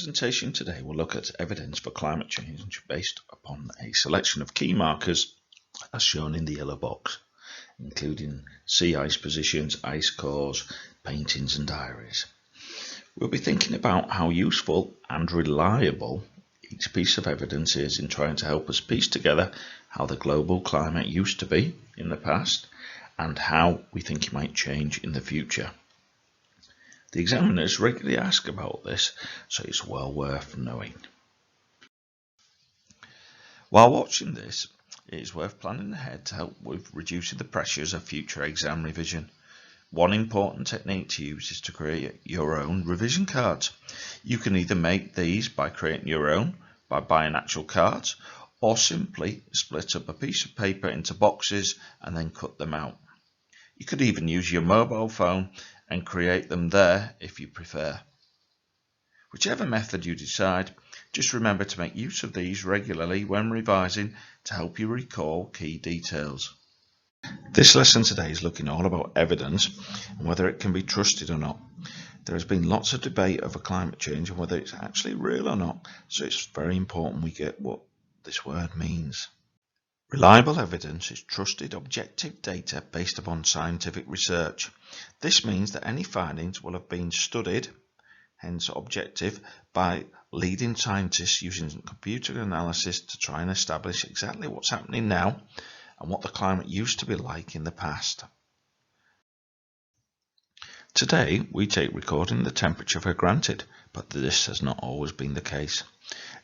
presentation today will look at evidence for climate change based upon a selection of key markers as shown in the yellow box, including sea ice positions, ice cores, paintings and diaries. We'll be thinking about how useful and reliable each piece of evidence is in trying to help us piece together how the global climate used to be in the past and how we think it might change in the future. The examiners regularly ask about this, so it's well worth knowing. While watching this, it is worth planning ahead to help with reducing the pressures of future exam revision. One important technique to use is to create your own revision cards. You can either make these by creating your own by buying actual cards, or simply split up a piece of paper into boxes and then cut them out. You could even use your mobile phone and create them there if you prefer. Whichever method you decide, just remember to make use of these regularly when revising to help you recall key details. This lesson today is looking all about evidence and whether it can be trusted or not. There has been lots of debate over climate change and whether it's actually real or not, so it's very important we get what this word means. Reliable evidence is trusted, objective data based upon scientific research. This means that any findings will have been studied, hence objective, by leading scientists using computer analysis to try and establish exactly what's happening now and what the climate used to be like in the past. Today, we take recording the temperature for granted, but this has not always been the case.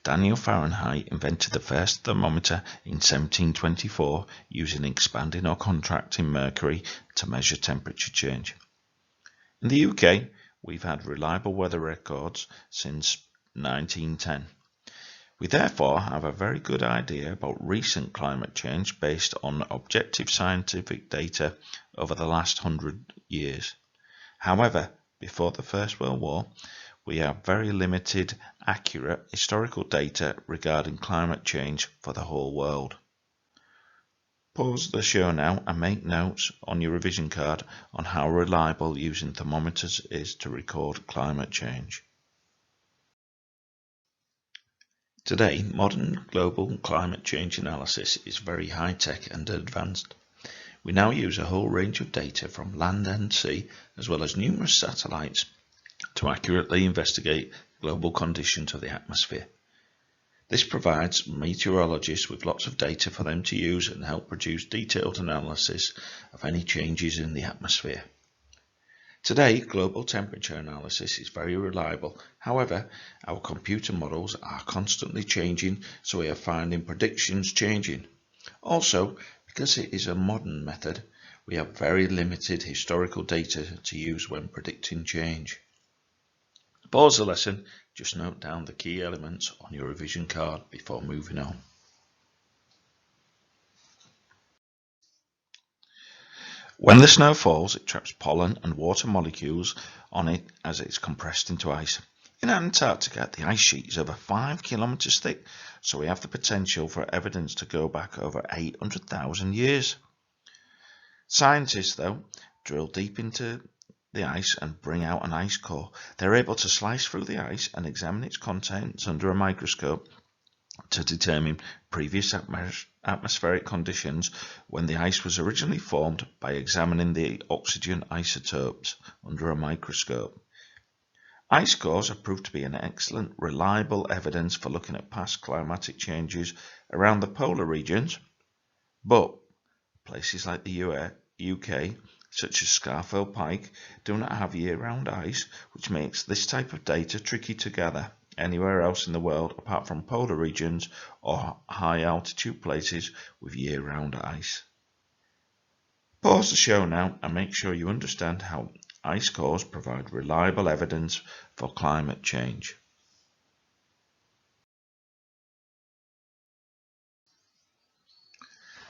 Daniel Fahrenheit invented the first thermometer in 1724 using expanding or contracting mercury to measure temperature change. In the UK, we've had reliable weather records since 1910. We therefore have a very good idea about recent climate change based on objective scientific data over the last 100 years. However, before the First World War, we have very limited, accurate historical data regarding climate change for the whole world. Pause the show now and make notes on your revision card on how reliable using thermometers is to record climate change. Today, modern global climate change analysis is very high-tech and advanced. We now use a whole range of data from land and sea, as well as numerous satellites, to accurately investigate global conditions of the atmosphere. This provides meteorologists with lots of data for them to use and help produce detailed analysis of any changes in the atmosphere. Today, global temperature analysis is very reliable. However, our computer models are constantly changing, so we are finding predictions changing. Also, because it is a modern method, we have very limited historical data to use when predicting change. Pause the lesson, just note down the key elements on your revision card before moving on. When the snow falls, it traps pollen and water molecules on it as it's compressed into ice. In Antarctica, the ice sheet is over 5 kilometers thick, so we have the potential for evidence to go back over 800,000 years. Scientists, though, drill deep into the ice and bring out an ice core. They're able to slice through the ice and examine its contents under a microscope to determine previous atmospheric conditions when the ice was originally formed by examining the oxygen isotopes under a microscope. Ice cores have proved to be an excellent, reliable evidence for looking at past climatic changes around the polar regions, but places like the UK, such as Scafell Pike, do not have year-round ice, which makes this type of data tricky to gather anywhere else in the world apart from polar regions or high-altitude places with year-round ice. Pause the show now and make sure you understand how ice cores provide reliable evidence for climate change.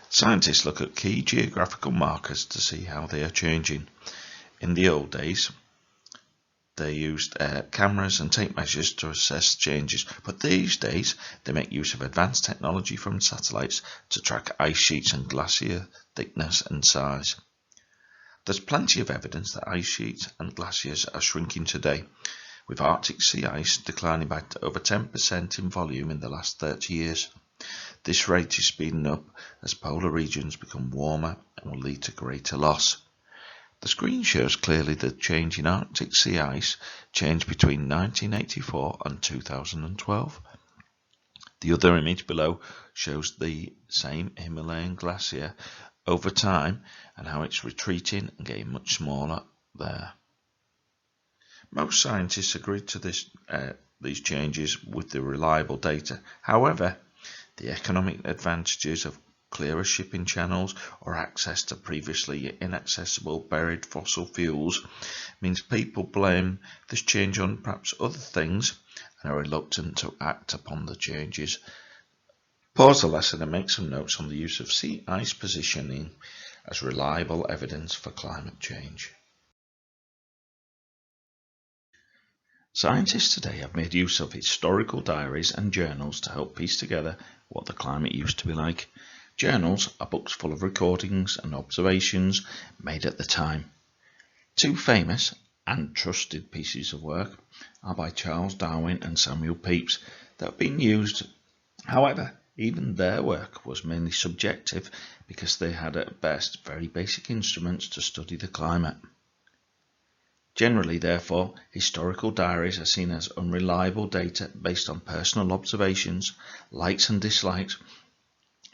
Scientists look at key geographical markers to see how they are changing. In the old days, they used cameras and tape measures to assess changes, but these days they make use of advanced technology from satellites to track ice sheets and glacier thickness and size. There's plenty of evidence that ice sheets and glaciers are shrinking today, with Arctic sea ice declining by over 10% in volume in the last 30 years. This rate is speeding up as polar regions become warmer and will lead to greater loss. The screen shows clearly the change in Arctic sea ice change between 1984 and 2012. The other image below shows the same Himalayan glacier over time and how it's retreating and getting much smaller there. Most scientists agreed to these changes with the reliable data. However, the economic advantages of clearer shipping channels or access to previously inaccessible buried fossil fuels means people blame this change on perhaps other things and are reluctant to act upon the changes. Pause the lesson and make some notes on the use of sea ice positioning as reliable evidence for climate change. Scientists today have made use of historical diaries and journals to help piece together what the climate used to be like. Journals are books full of recordings and observations made at the time. Two famous and trusted pieces of work are by Charles Darwin and Samuel Pepys that have been used. However, even their work was mainly subjective because they had at best very basic instruments to study the climate. Generally, therefore, historical diaries are seen as unreliable data based on personal observations, likes and dislikes,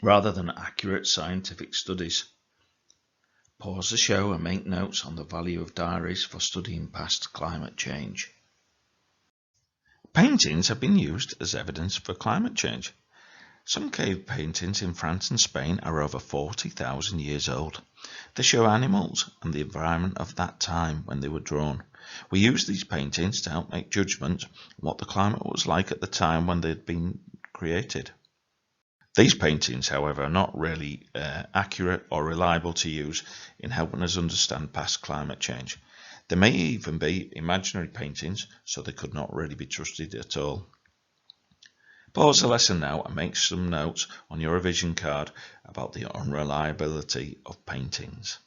rather than accurate scientific studies. Pause the show and make notes on the value of diaries for studying past climate change. Paintings have been used as evidence for climate change. Some cave paintings in France and Spain are over 40,000 years old. They show animals and the environment of that time when they were drawn. We use these paintings to help make judgment on what the climate was like at the time when they had been created. These paintings, however, are not really accurate or reliable to use in helping us understand past climate change. They may even be imaginary paintings, so they could not really be trusted at all. Pause the lesson now and make some notes on your revision card about the unreliability of paintings.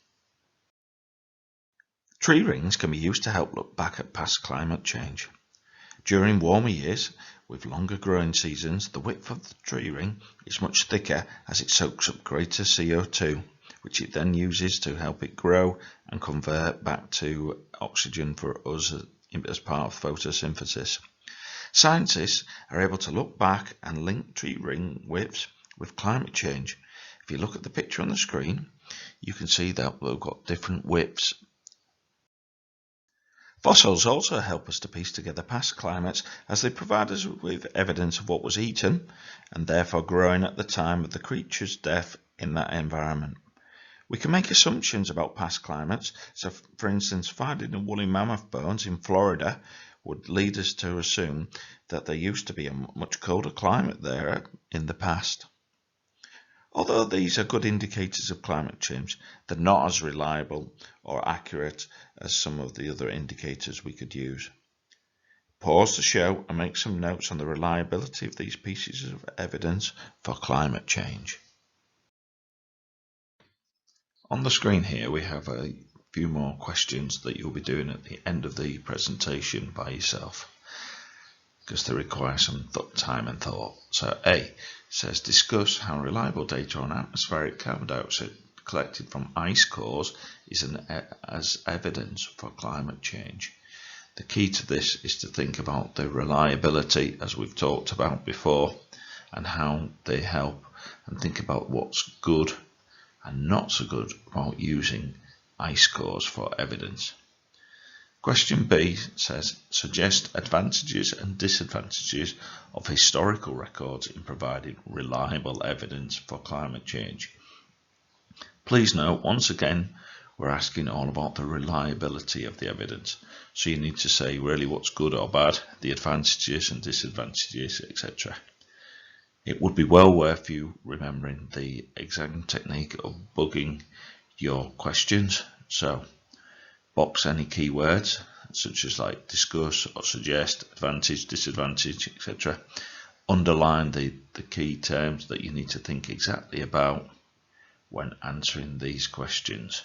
Tree rings can be used to help look back at past climate change. During warmer years, with longer growing seasons, the width of the tree ring is much thicker as it soaks up greater CO2, which it then uses to help it grow and convert back to oxygen for us as part of photosynthesis. Scientists are able to look back and link tree ring widths with climate change. If you look at the picture on the screen, you can see that they've got different widths. Fossils also help us to piece together past climates as they provide us with evidence of what was eaten and therefore growing at the time of the creature's death in that environment. We can make assumptions about past climates, so for instance finding the woolly mammoth bones in Florida would lead us to assume that there used to be a much colder climate there in the past. Although these are good indicators of climate change, they're not as reliable or accurate as some of the other indicators we could use. Pause the show and make some notes on the reliability of these pieces of evidence for climate change. On the screen here we have a few more questions that you'll be doing at the end of the presentation by yourself, because they require some time and thought. So A says, discuss how reliable data on atmospheric carbon dioxide collected from ice cores is as evidence for climate change. The key to this is to think about the reliability, as we've talked about before, and how they help, and think about what's good and not so good about using ice cores for evidence. Question B says, suggest advantages and disadvantages of historical records in providing reliable evidence for climate change. Please note, once again, we're asking all about the reliability of the evidence. So you need to say really what's good or bad, the advantages and disadvantages, etc. It would be well worth you remembering the exam technique of bugging your questions. So box any keywords such as like discuss or suggest, advantage, disadvantage, etc. Underline the key terms that you need to think exactly about when answering these questions.